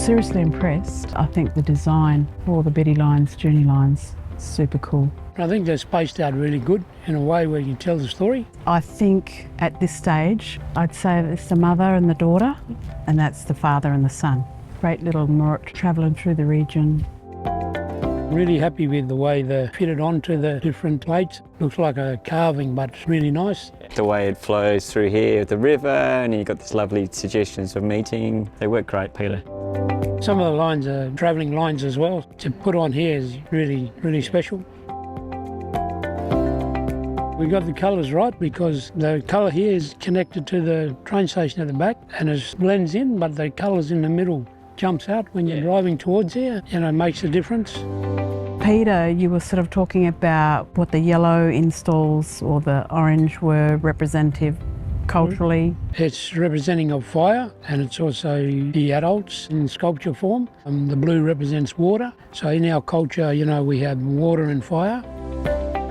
seriously impressed. I think the design for the Betty lines, Journey lines, super cool. I think they're spaced out really good in a way where you can tell the story. I think at this stage, I'd say that it's the mother and the daughter, and that's the father and the son. Great little mort travelling through the region. Really happy with the way they're fitted onto the different plates. Looks like a carving, but it's really nice. The way it flows through here, the river, and you've got these lovely suggestions of meeting. They work great, Peter. Some of the lines are travelling lines as well. To put on here is really, really special. We got the colours right because the colour here is connected to the train station at the back and it blends in, but the colours in the middle jumps out when you're driving towards here, and it makes a difference. Peter, you were sort of talking about what the yellow installs or the orange were representative culturally. It's representing of fire, and it's also the adults in sculpture form. The blue represents water. So in our culture, you know, we have water and fire.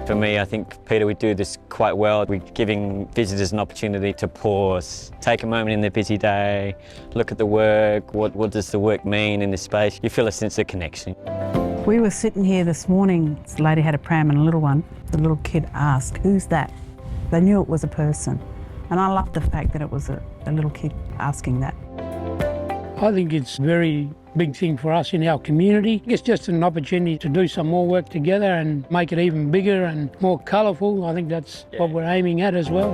For me, I think, Peter, we do this quite well. We're giving visitors an opportunity to pause, take a moment in their busy day, look at the work, what does the work mean in this space. You feel a sense of connection. We were sitting here this morning, this lady had a pram and a little one. The little kid asked, "Who's that?" They knew it was a person. And I love the fact that it was a little kid asking that. I think it's a very big thing for us in our community. It's just an opportunity to do some more work together and make it even bigger and more colourful. I think that's what we're aiming at as well.